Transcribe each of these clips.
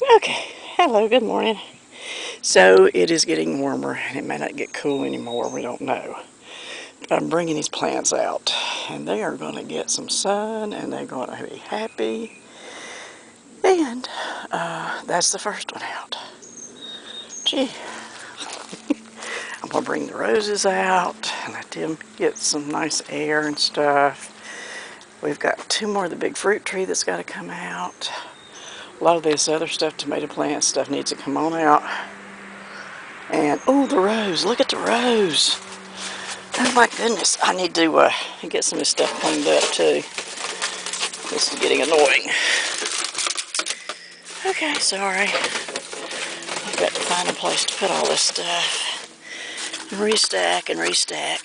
Okay, hello, good morning. So it is getting warmer and it may not get cool anymore, we don't know. I'm bringing these plants out and they are going to get some sun and they're going to be happy. And that's the first one out. Gee, I'm going to bring the roses out and let them get some nice air and stuff. We've got two more of the big fruit tree that's got to come out. A lot of this other stuff, tomato plant stuff, needs to come on out. And, oh, the rose. Look at the rose. Oh, my goodness. I need to get some of this stuff cleaned up, too. This is getting annoying. Okay, sorry. I've got to find a place to put all this stuff. And restack and restack.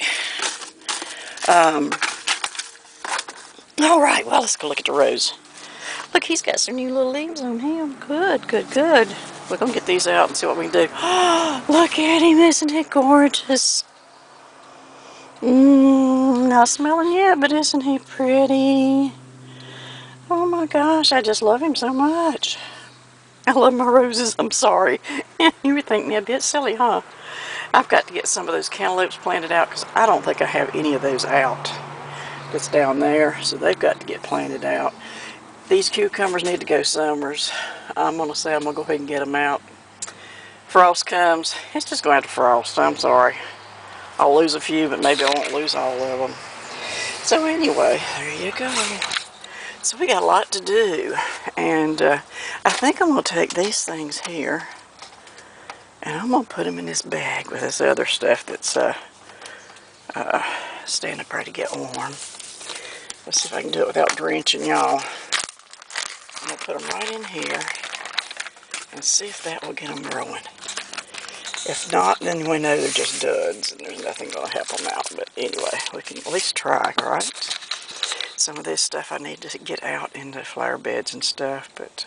All right, well, let's go look at the rose. Look, he's got some new little leaves on him. Good, good, good. We're going to get these out and see what we can do. Look at him. Isn't it gorgeous? Not smelling yet, but isn't he pretty? Oh my gosh, I just love him so much. I love my roses, I'm sorry. You would think me a bit silly, huh? I've got to get some of those cantaloupes planted out because I don't think I have any of those out. That's down there, so they've got to get planted out. These cucumbers need to go summers. I'm going to say I'm going to go ahead and get them out. Frost comes, it's just going to have to frost, I'm sorry. I'll lose a few, but maybe I won't lose all of them. So anyway, there you go. So we got a lot to do, and I think I'm going to take these things here, and I'm going to put them in this bag with this other stuff that's standing up there to get warm. Let's see if I can do it without drenching y'all. I'm going to put them right in here and see if that will get them growing. If not, then we know they're just duds, and there's nothing going to help them out. But anyway, we can at least try, right? Some of this stuff I need to get out into flower beds and stuff, but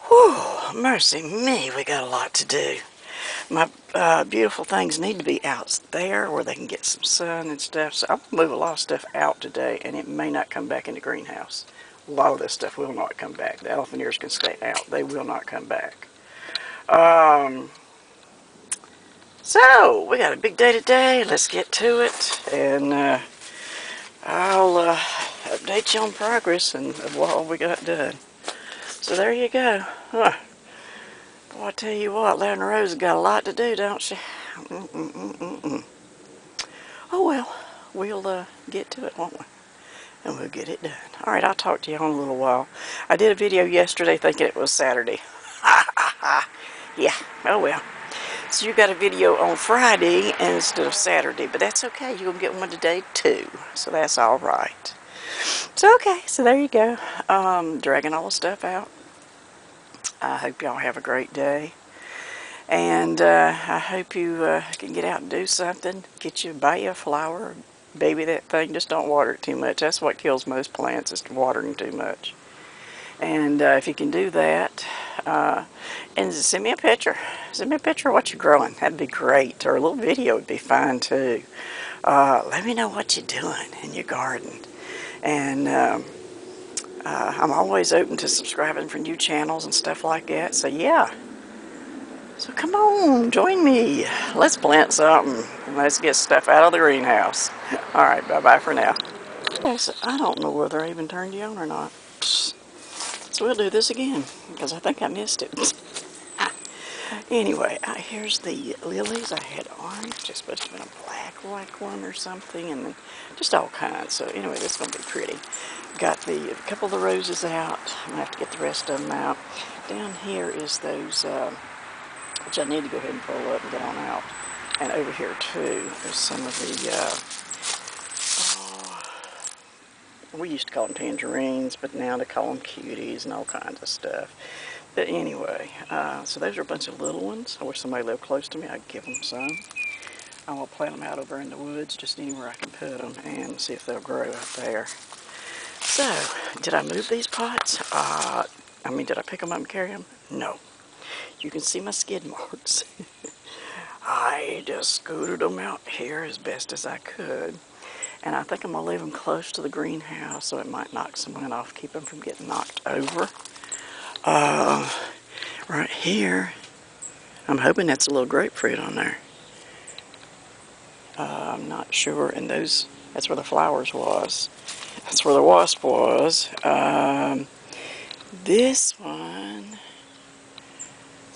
whew, mercy me, we got a lot to do. My beautiful things need to be out there where they can get some sun and stuff, so I'm going to move a lot of stuff out today, and it may not come back in the greenhouse. A lot of this stuff will not come back. The elephant ears can stay out. They will not come back. So, we got a big day today. Let's get to it, and I'll update you on progress and of what we got done. So there you go. Boy, I tell you what, Lavender Rose has got a lot to do, don't she? Oh well, we'll get to it, won't we? And we'll get it done. Alright, I'll talk to you in a little while. I did a video yesterday thinking it was Saturday. Yeah, oh well. So you got a video on Friday instead of Saturday, but that's okay. You're going to get one today too, so that's alright. So okay, so there you go. Dragging all the stuff out. I hope y'all have a great day. And I hope you can get out and do something. Buy you a flower, baby that thing. Just don't water it too much. That's what kills most plants, is watering too much. And if you can do that, and send me a picture. Send me a picture of what you're growing. That'd be great. Or a little video would be fine too. Let me know what you're doing in your garden. And I'm always open to subscribing for new channels and stuff like that. So yeah. So come on, join me. Let's plant something. Let's get stuff out of the greenhouse. Alright, bye-bye for now. Okay, so I don't know whether I even turned you on or not. So we'll do this again, because I think I missed it. Anyway, here's the lilies. I had orange. It's supposed to be a black one or something, and then just all kinds. So anyway, this is going to be pretty. Got a couple of the roses out. I'm going to have to get the rest of them out. Down here is those, which I need to go ahead and pull up and get on out. And over here too is some of the, we used to call them tangerines, but now they call them cuties and all kinds of stuff. But anyway, so those are a bunch of little ones. I wish somebody lived close to me. I'd give them some. I will plant them out over in the woods, just anywhere I can put them, and see if they'll grow out there. So, did I move these pots? Did I pick them up and carry them? No. You can see my skid marks. I just scooted them out here as best as I could. And I think I'm going to leave them close to the greenhouse so it might knock someone off, keep them from getting knocked over. Right here, I'm hoping that's a little grapefruit on there. I'm not sure. And that's where the flowers was. That's where the wasp was. This one,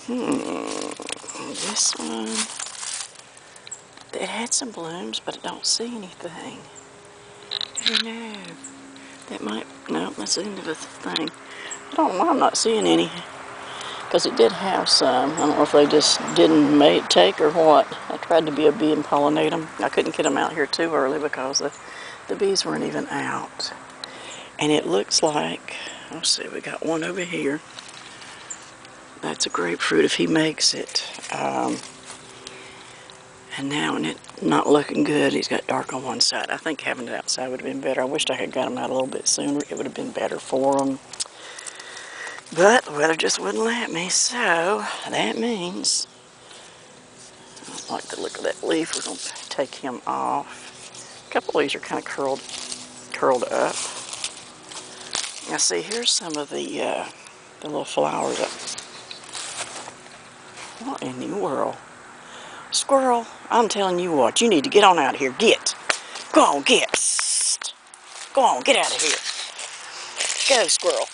this one, it had some blooms, but I don't see anything. I don't know. That might, no, that's the end of the thing. I don't know, I'm not seeing any. Because it did have some. I don't know if they just didn't take or what. I tried to be a bee and pollinate them. I couldn't get them out here too early because the bees weren't even out. And it looks like, let's see, we got one over here. That's a grapefruit if he makes it. And now when it's not looking good, he's got dark on one side. I think having it outside would have been better. I wished I had got them out a little bit sooner. It would have been better for them. But the weather just wouldn't let me, so that means, I don't like the look of that leaf. We're going to take him off. A couple of these are kind of curled up. Now see, here's some of the little flowers up. What in the world? Squirrel, I'm telling you what, you need to get on out of here. Get. Go on, get. Psst. Go on, get out of here. Go, squirrel.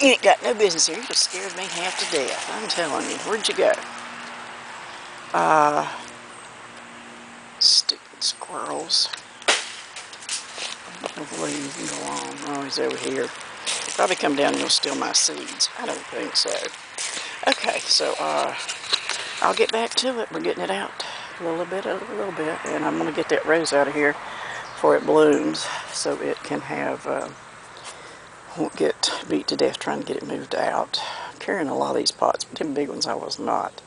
You ain't got no business here. You just scared me half to death. I'm telling you. Where'd you go? Stupid squirrels. I don't believe you can go on. Oh, he's over here. He'll probably come down and he'll steal my seeds. I don't think so. Okay, so I'll get back to it. We're getting it out a little bit, and I'm going to get that rose out of here before it blooms so it can have, won't get beat to death trying to get it moved out. I'm carrying a lot of these pots, but them big ones I was not.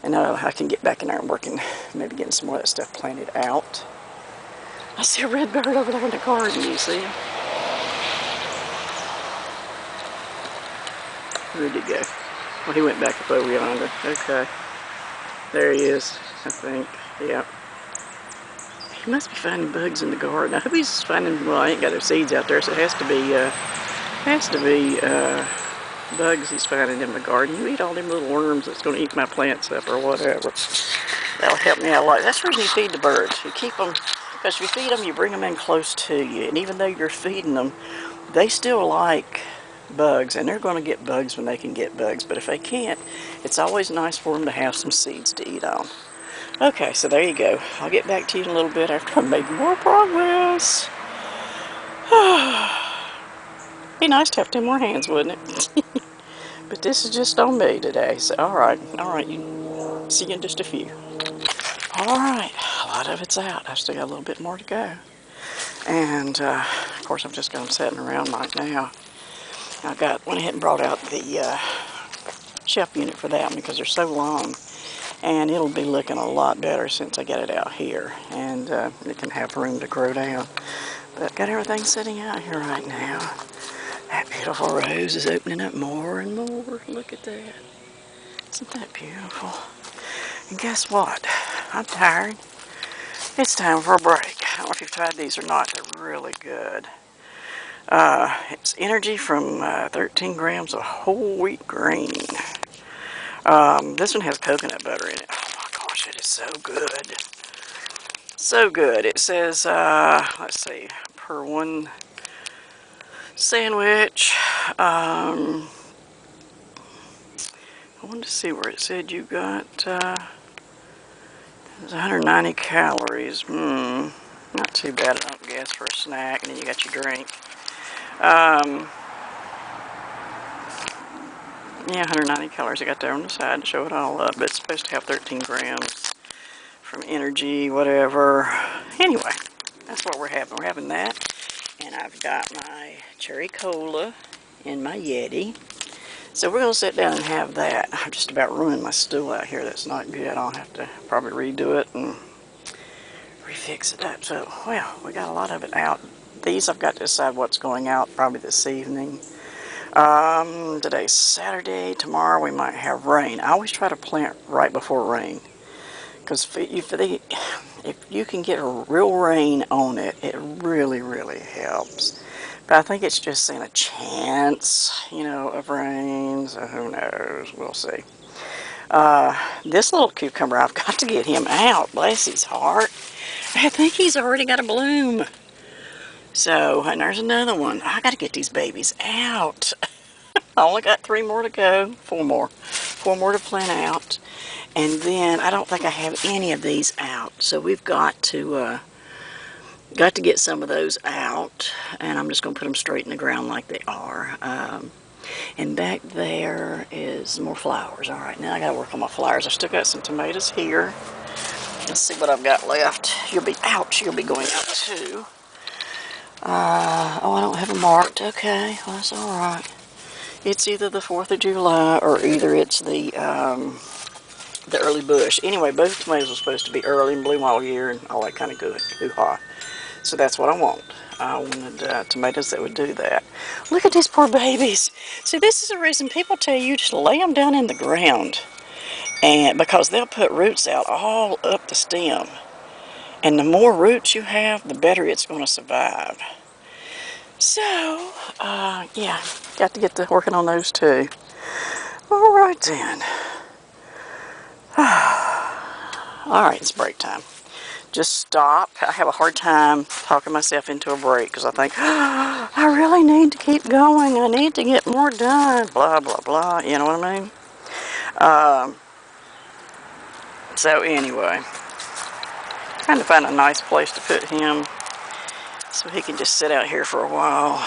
And I can get back in there and working, maybe getting some more of that stuff planted out. I see a red bird over there in the garden, you see him? Where'd he go? Well, he went back up over yonder. Okay. There he is, I think. Yep. He must be finding bugs in the garden. I hope he's finding, well, I ain't got no seeds out there, so it has to be bugs he's finding in the garden. You eat all them little worms that's going to eat my plants up or whatever. That'll help me out a lot. That's the reason you feed the birds. You keep them, because if you feed them, you bring them in close to you. And even though you're feeding them, they still like bugs, and they're going to get bugs when they can get bugs. But if they can't, it's always nice for them to have some seeds to eat on. Okay, so there you go. I'll get back to you in a little bit after I've made more progress. Be nice to have 10 more hands, wouldn't it? But this is just on me today. So, alright, you see you in just a few. Alright, a lot of it's out. I've still got a little bit more to go. And, of course, I've just got them sitting around right now. I went ahead and brought out the shelf unit for that one because they're so long. And it'll be looking a lot better since I get it out here. And it can have room to grow down. But I've got everything sitting out here right now. That beautiful rose is opening up more and more. Look at that. Isn't that beautiful? And guess what? I'm tired. It's time for a break. I don't know if you've tried these or not. They're really good. It's energy from 13 grams of whole wheat grain. This one has coconut butter in it. Oh my gosh, it is so good. So good. It says, let's see, per one sandwich, I wanted to see where it said you got, it was 190 calories. Not too bad, I don't guess, for a snack. And then you got your drink. Yeah, 190 calories I got there on the side to show it all up. But it's supposed to have 13 grams from energy, whatever. Anyway, that's what we're having. We're having that. And I've got my cherry cola in my Yeti. So we're going to sit down and have that. I've just about ruined my stool out here. That's not good. I'll have to probably redo it and refix it up. So, well, we got a lot of it out. These I've got to decide what's going out probably this evening. Today's Saturday. Tomorrow we might have rain. I always try to plant right before rain. Because if you can get a real rain on it, it really, really helps. But I think it's just in a chance, you know, of rain, so who knows, we'll see. This little cucumber, I've got to get him out, bless his heart. I think he's already got a bloom. So, and there's another one. I got to get these babies out. I only got 3 more to go, 4 more. 4 more to plant out. And then I don't think I have any of these out. So we've got to get some of those out. And I'm just going to put them straight in the ground like they are. And back there is more flowers. All right, now I got to work on my flowers. I still got some tomatoes here. Let's see what I've got left. You'll be going out too. Oh, I don't have them marked. Okay, well, that's all right. It's either the 4th of July or either it's the early bush. Anyway, both tomatoes are supposed to be early and bloom all year and all that kind of good. Hoo-ha. So that's what I want. I wanted tomatoes that would do that. Look at these poor babies. See, this is the reason people tell you just lay them down in the ground. And because they'll put roots out all up the stem. And the more roots you have, the better it's going to survive. So, yeah, got to get to working on those too. All right then. All right, it's break time. Just stop. I have a hard time talking myself into a break because I think, oh, I really need to keep going. I need to get more done. Blah, blah, blah. You know what I mean? So anyway, trying to find a nice place to put him so he can just sit out here for a while.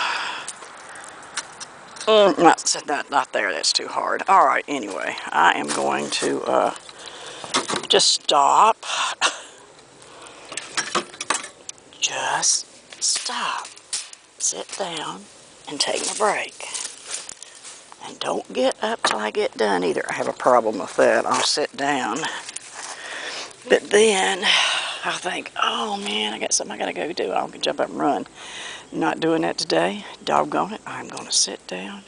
Not there. That's too hard. All right, anyway, I am going to just stop. Just stop, sit down, and take my break. And don't get up till I get done either. I have a problem with that. I'll sit down. But then I think, oh man, I got something I gotta go do. I'll jump up and run. Not doing that today. Doggone it. I'm gonna sit down.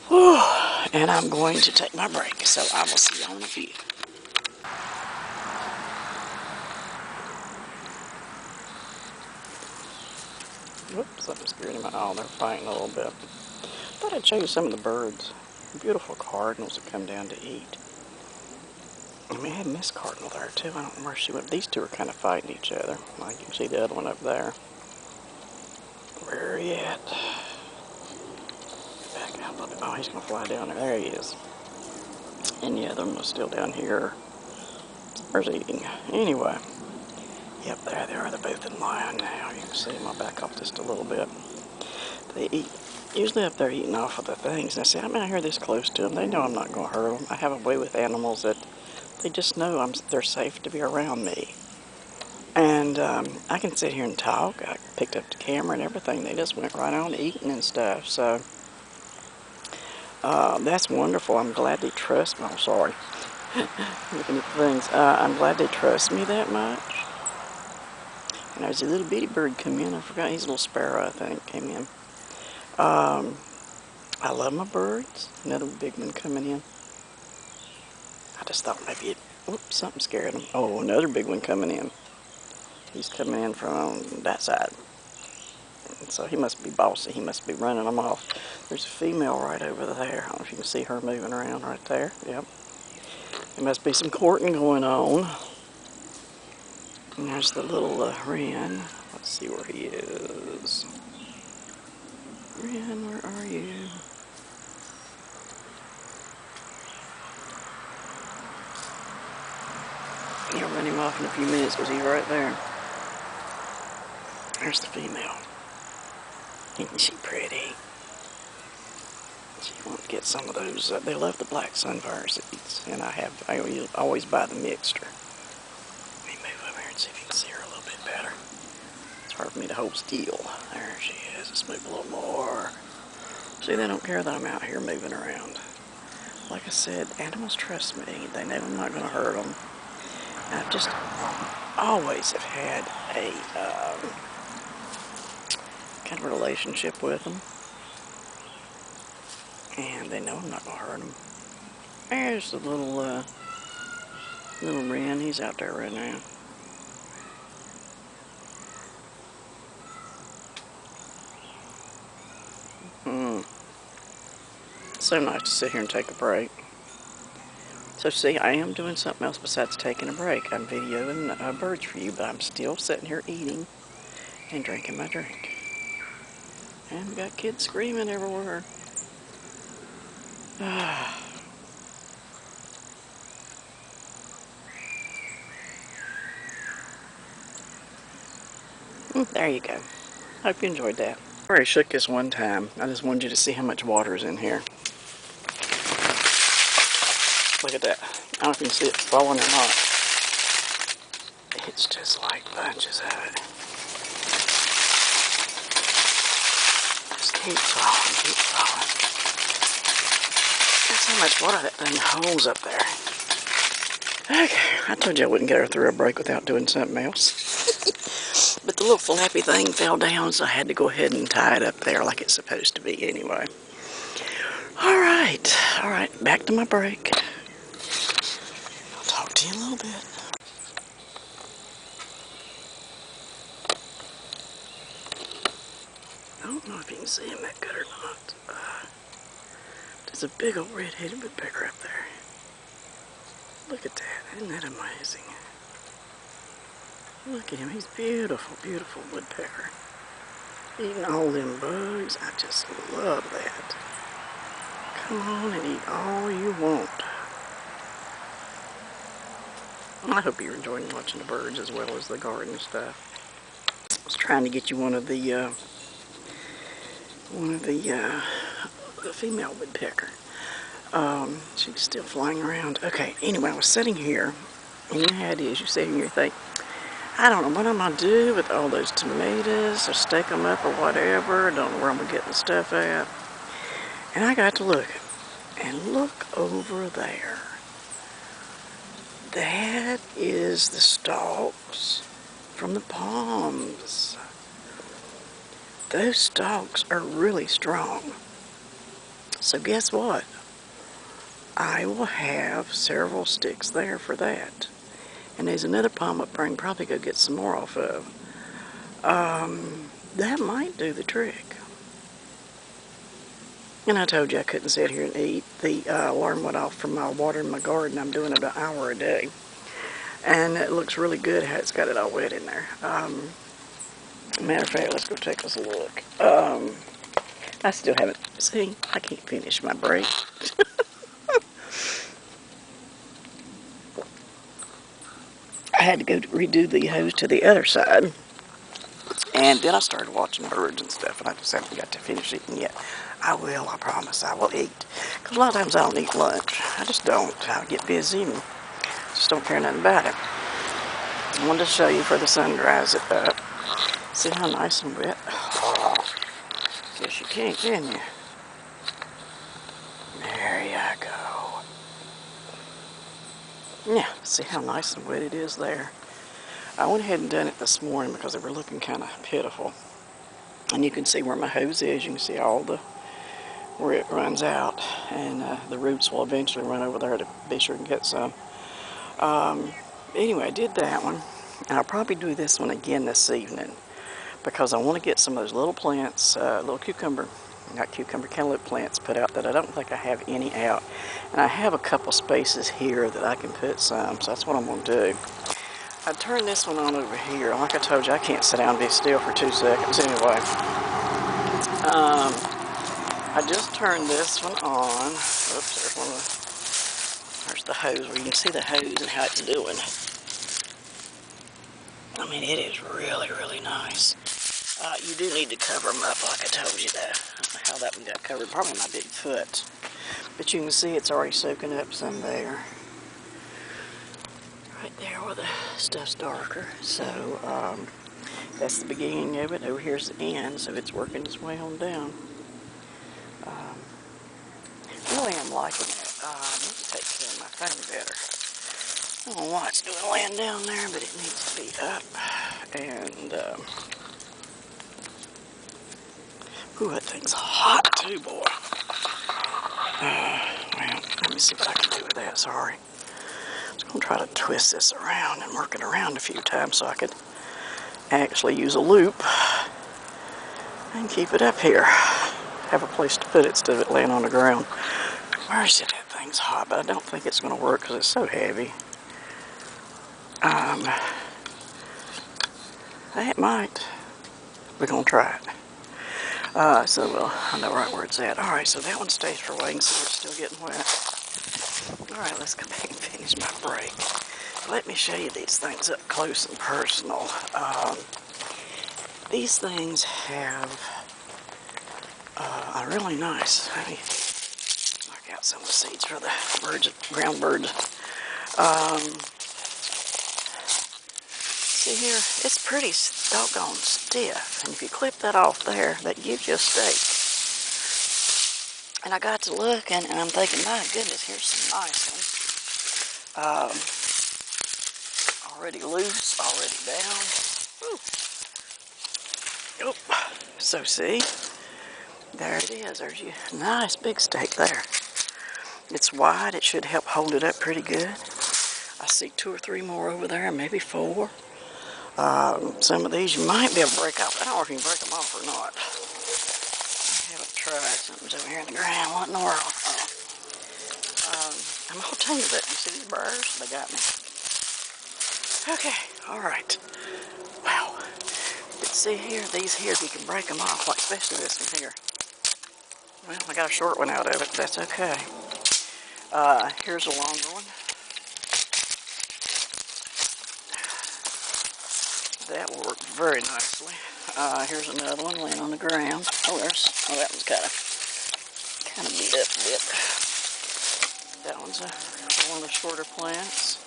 Whew, and I'm going to take my break. So I will see you in a few. Whoops, something scared him. Oh, they're fighting a little bit. Thought I'd show you some of the birds. Beautiful cardinals that come down to eat. And we had Miss Cardinal there too. I don't know where she went. These two are kind of fighting each other. Like you can see the other one up there. Where are you at? Back out a little bit. Oh, he's going to fly down there. There he is. And the other one was still down here. There's eating. Anyway. Yep, there they are. They're both in line now. You can see them. I'll back off just a little bit. They eat. Usually up there eating off of the things. Now see, I'm out here this close to them. They know I'm not going to hurt them. I have a way with animals that they just know they're safe to be around me. And I can sit here and talk. I picked up the camera and everything. They just went right on eating and stuff. So that's wonderful. I'm glad they trust me. Oh, sorry. Looking at things. I'm glad they trust me that much. And there's a little bitty bird come in. I forgot. He's a little sparrow, I think, came in. I love my birds. Another big one coming in. I just thought maybe oops, something scared him. Oh, another big one coming in. He's coming in from that side. So he must be bossy. He must be running them off. There's a female right over there. I don't know if you can see her moving around right there. Yep. There must be some courting going on. And there's the little wren. Let's see where he is. Wren, where are you? You'll run him off in a few minutes because he's right there. There's the female. Isn't she pretty? She wants to get some of those. They love the black sunflower seeds, and I always buy the mixture. Let me move over here and see if you can see her a little bit better. It's hard for me to hold still. There she is. Let's move a little more. See, they don't care that I'm out here moving around. Like I said, animals trust me. They know I'm not going to hurt them. And I've just always have had a kind of a relationship with them. And they know I'm not going to hurt them. There's the little wren. He's out there right now. so nice to sit here and take a break. So see, I am doing something else besides taking a break. I'm videoing birds for you, but I'm still sitting here eating and drinking my drink. And we got kids screaming everywhere. There you go. Hope you enjoyed that. I already shook this one time. I just wanted you to see how much water is in here. Look at that. I don't know if you can see it falling or not. It's just like bunches of it. Just keep falling, keep falling. That's how much water that thing holds up there. Okay, I told you I wouldn't get her through a break without doing something else. But the little flappy thing fell down, so I had to go ahead and tie it up there like it's supposed to be anyway. All right, back to my break. I'll talk to you in a little bit. I don't know if you can see him that good or not. There's a big old red-headed woodpecker up there. Look at that. Isn't that amazing? Look at him. He's beautiful, beautiful woodpecker. Eating all them bugs. I just love that. Come on and eat all you want. I hope you're enjoying watching the birds as well as the garden stuff. I was trying to get you one of the female woodpecker. She's still flying around. Okay, anyway, I was sitting here, and you know how it is. You sit here and you think, I don't know what I'm going to do with all those tomatoes, or stake them up or whatever. I don't know where I'm going to get the stuff at. And I got to look, and look over there. That is the stalks from the palms. Those stalks are really strong. So guess what? I will have several sticks there for that. And there's another palm up there I can probably go get some more off of. That might do the trick. And I told you I couldn't sit here and eat. The alarm went off from my water in my garden. I'm doing it an hour a day. And it looks really good how it's got it all wet in there. Matter of fact, let's go take us a look. I still haven't, see, I can't finish my break. I had to go redo the hose to the other side. And then I started watching birds and stuff, and I just haven't got to finish eating yet. I will, I promise, I will eat. Because a lot of times I don't eat lunch. I just don't. I get busy and just don't care nothing about it. I wanted to show you before the sun dries it up. See how nice and wet? Oh, guess you can't, can you? There you go. Yeah, see how nice and wet it is there? I went ahead and done it this morning because they were looking kind of pitiful. And you can see where my hose is. You can see all the, where it runs out. And the roots will eventually run over there to be sure and get some. Anyway, I did that one. And I'll probably do this one again this evening. Because I want to get some of those little plants, little cantaloupe plants put out that I don't think I have any out. And I have a couple spaces here that I can put some, so that's what I'm going to do. I turned this one on over here. Like I told you, I can't sit down and be still for 2 seconds anyway. I just turned this one on. Oops, there's the hose where you can see the hose and how it's doing. I mean, it is really, really nice. You do need to cover them up like I told you that. I don't know how that one got covered. Probably my big foot. But you can see it's already soaking up some there. Right there where the stuff's darker. So, that's the beginning of it. Over here's the end, so it's working its way on down. Really am liking it. I need to take care of my thing better. I don't know why it's doing laying down there, but it needs to be up. And, ooh, that thing's hot too, boy. Well, let me see what I can do with that, sorry. I was going to try to twist this around and work it around a few times so I could actually use a loop and keep it up here. have a place to put it instead of it laying on the ground. Where is it? That thing's hot, but I don't think it's going to work because it's so heavy. It might. We're going to try it. So I know right where it's at. Alright, so that one stays for a while. You can see it's still getting wet. Alright, let's come back and finish my break. Let me show you these things up close and personal. These things have a really nice, let me knock out some of the seeds for the birds, ground birds. See here, it's pretty doggone stiff, and if you clip that off there, that gives you a stake. And I got to looking, and I'm thinking, my goodness, here's some nice ones. Already loose, already down. Woo. Oh, so see, there it is. There's your nice big stake there. It's wide. It should help hold it up pretty good. I see 2 or 3 more over there, maybe 4. Some of these you might be able to break off. I don't know if you can break them off or not. I haven't tried. Something's over here in the ground. What in the world? I'm going to tell you that. You see these burrs? They got me. Okay. All right. Wow. But see here, these here, if you can break them off, like especially this one here. Well, I got a short one out of it. That's okay. Here's a longer one. That will work very nicely. Here's another one laying on the ground. Oh, that one's kind of beat up a bit. That one's one of the shorter plants.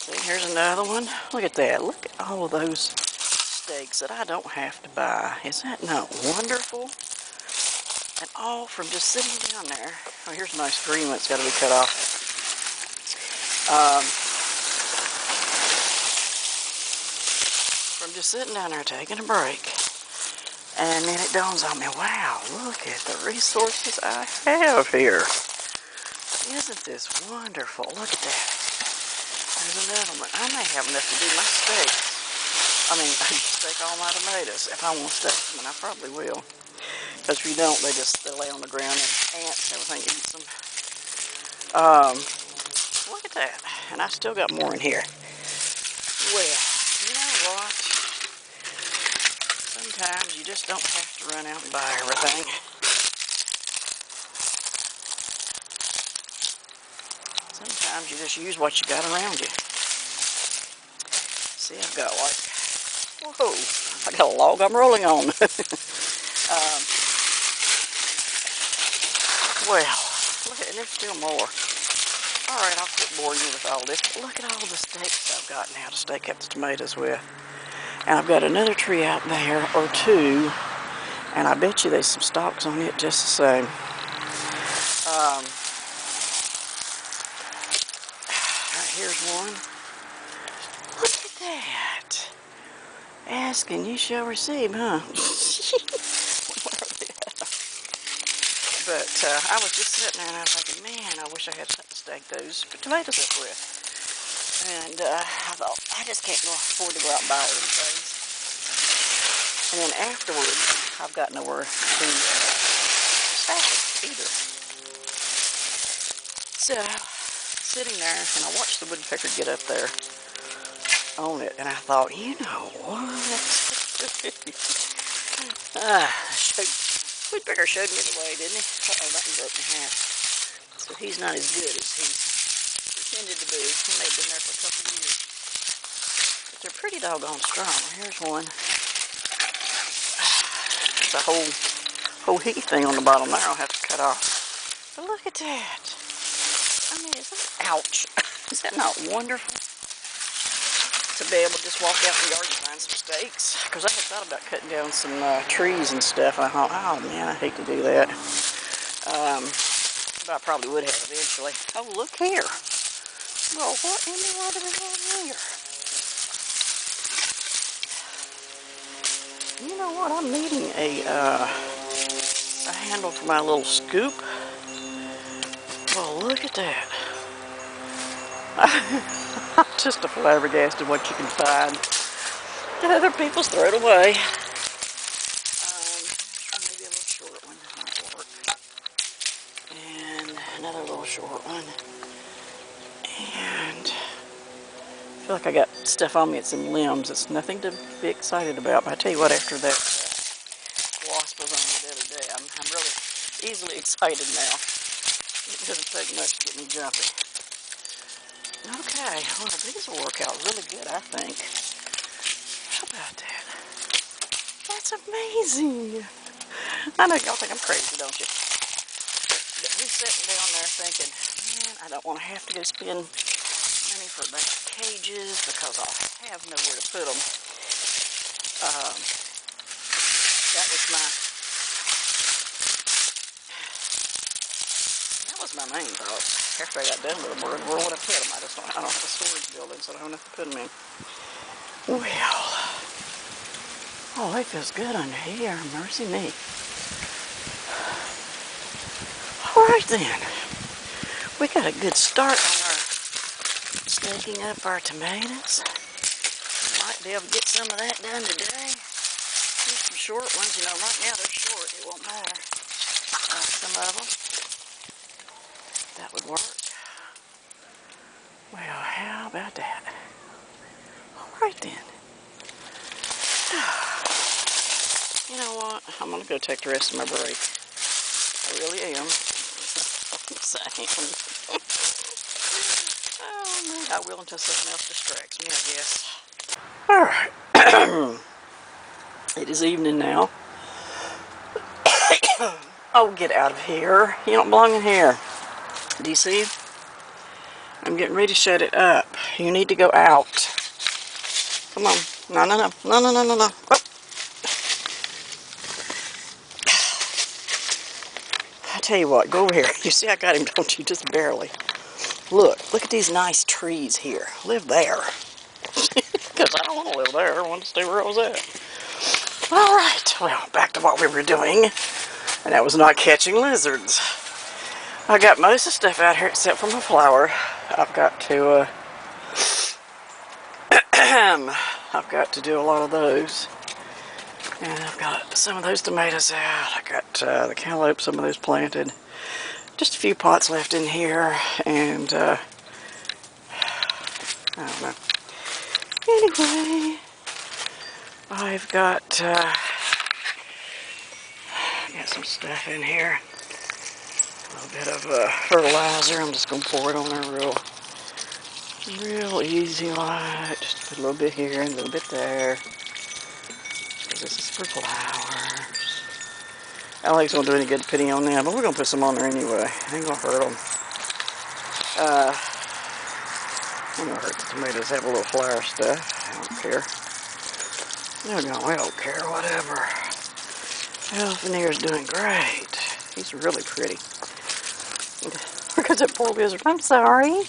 See, here's another one. Look at that. Look at all of those stakes that I don't have to buy. Is that not wonderful? And all from just sitting down there. Oh, here's a nice green one. It's got to be cut off. From just sitting down there taking a break. And then it dawns on me, wow, look at the resources I have here. Isn't this wonderful? Look at that. There's another one. I may have enough to do my steak. I mean, I can steak all my tomatoes if I want to steak them, and I probably will. Because if you don't, they lay on the ground and ants and everything eats them. Look at that. And I still got more in here. Well, you know what? Sometimes you just don't have to run out and buy everything. Sometimes you just use what you got around you. See, I've got like, whoa, I got a log I'm rolling on. Well, look at, and there's still more. Alright, I'll quit boring you with all this. But look at all the stakes I've got now to stake up the tomatoes with. And I've got another tree out there, or 2, and I bet you there's some stalks on it just the same. Right, here's one. Look at that. Ask and you shall receive, huh? But I was just sitting there and I was thinking, man, I wish I had something to stake those tomatoes up with. And I thought, I just can't afford to go out and buy all these things. And then afterwards, I've got nowhere to stash it either. So, sitting there, and I watched the woodpecker get up there on it, and I thought, you know what? Woodpecker showed me the way, didn't he? Uh-oh, that one broke in half. So he's not as good as he's pretended to be. He may have been there for a couple of years. But they're pretty doggone strong. Here's one. There's a whole heat thing on the bottom there I'll have to cut off. But look at that. I mean, is that, ouch. Is that not wonderful? To be able to just walk out in the yard and find some stakes. Because I had thought about cutting down some trees and stuff. And I thought, oh man, I hate to do that. But I probably would have eventually. Oh, look here. Well, what in the world do we have here? You know what? I'm needing a handle for my little scoop. Well, look at that. I'm just a flabbergasted what you can find. And other people's throw it away. short one. And I feel like I got stuff on me. It's in limbs. It's nothing to be excited about. But I tell you what, after that wasp was on me the other day, I'm really easily excited now. It doesn't take much to get me jumpy. Okay, well, these will work out really good, I think. How about that? That's amazing. I know y'all think I'm crazy, don't you? But we're sitting down there thinking, man, I don't want to have to go spend money for the cages because I'll have nowhere to put them. That was my main thought. After I got done with them, where would I put them? I don't have a storage building, so I don't have to put them in. Well, oh, it feels good under here. Mercy me. All right then. We got a good start on our staking up our tomatoes. Might be able to get some of that done today. Here's some short ones. You know, right now they're short. It won't matter. Some of them. That would work. Well, how about that? All right then. You know what? I'm going to go take the rest of my break. I really am. I'm saying. Oh, man. I will until something else distracts me, I guess. Alright. It is evening now. Oh, get out of here. You don't belong in here. Do you see? I'm getting ready to shut it up. You need to go out. Come on. No, no, no. No, no, no, no, no. Oh. I tell you what, go over here. You see I got him, don't you? Just barely. Look at these nice trees here. Live there. Because I don't want to live there. I want to stay where I was at. Alright, well, back to what we were doing. And that was not catching lizards. I got most of the stuff out here except for my flour. I've got to, I've got to do a lot of those. And I've got some of those tomatoes out. I got the cantaloupe, some of those planted. Just a few pots left in here. And, I don't know. Anyway, I've got some stuff in here. A little bit of fertilizer. I'm just going to pour it on there real easy like. Just put a little bit here and a little bit there. This is for flowers. I don't think it's going to do any good putting on them, but we're going to put some on there anyway. Ain't going to hurt them. Ain't going to hurt the tomatoes have a little flower stuff. I don't care. No, I don't care. Whatever. Well, Veneer's doing great. He's really pretty. Look at that poor lizard. I'm sorry.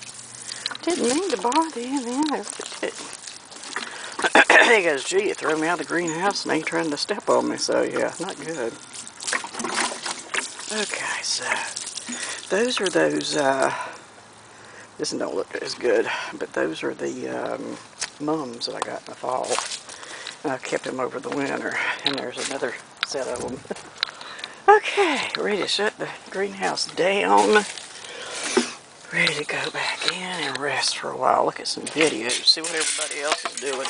Didn't mean to bother you, man. He goes, gee, you threw me out of the greenhouse and ain't trying to step on me, so yeah, not good. Okay, so those are those, this one don't look as good, but those are the mums that I got in the fall. And I've kept them over the winter, and there's another set of them. Okay, ready to shut the greenhouse down. Ready to go back in and rest for a while. Look at some videos, see what everybody else is doing.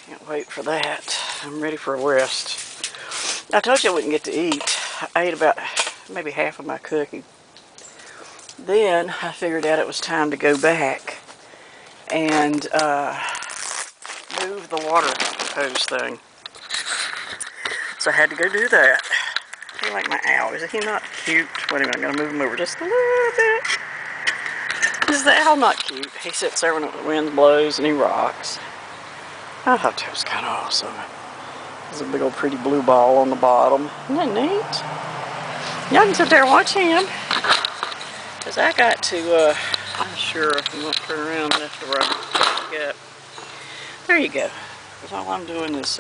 Can't wait for that. I'm ready for a rest. I told you I wouldn't get to eat. I ate about maybe half of my cookie. Then I figured out it was time to go back and move the water hose thing. So I had to go do that. I like my owl. Is he not cute? Wait a minute, I'm going to move him over just a little bit. Is the owl not cute? He sits there when the wind blows and he rocks. I thought that was kind of awesome. There's a big old pretty blue ball on the bottom. Isn't that neat? Y'all can sit there and watch him. Because I got to, I'm sure if I'm going to turn around left or right. Up. There you go. Because all I'm doing is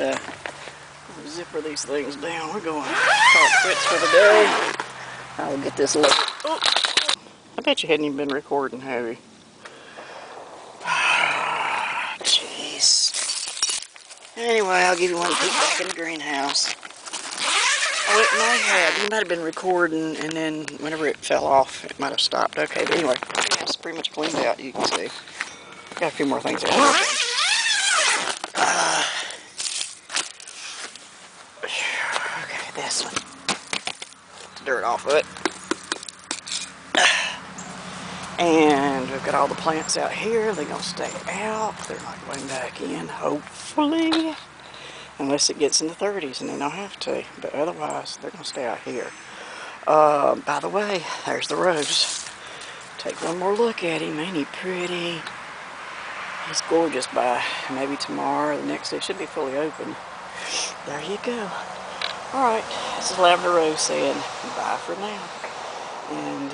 zipper these things down. We're going to call it quits for the day. I'll get this loaded. Oh, I bet you hadn't even been recording, have you? Jeez. Anyway, I'll give you one peek back in the greenhouse. Oh, You might have been recording, and then whenever it fell off, it might have stopped. Okay, but anyway, it's pretty much cleaned out, you can see. Got a few more things I gotta work on. Okay, this one. Dirt off of it. And we've got all the plants out here. They're going to stay out. They're not going back in, hopefully. Unless it gets in the 30s, and then I'll have to. But otherwise, they're going to stay out here. By the way, there's the rose. Take one more look at him. Ain't he pretty? He's gorgeous by maybe tomorrow or the next day. Should be fully open. There you go. Alright, this is Lavender Rose saying bye for now. And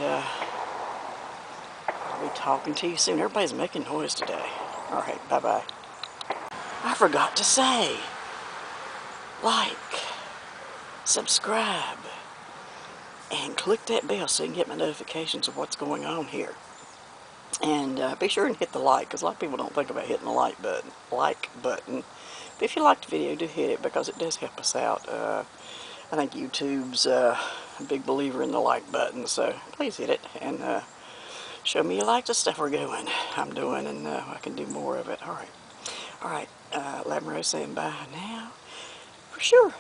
I'll be talking to you soon. Everybody's making noise today. Alright, bye-bye. I forgot to say, like, subscribe, and click that bell so you can get my notifications of what's going on here. And be sure and hit the like, because a lot of people don't think about hitting the like button. But if you liked the video, do hit it, because it does help us out. I think YouTube's a big believer in the like button, so please hit it, and show me you like the stuff I'm doing, and I can do more of it. Alright, Lavender Rose saying bye now, for sure.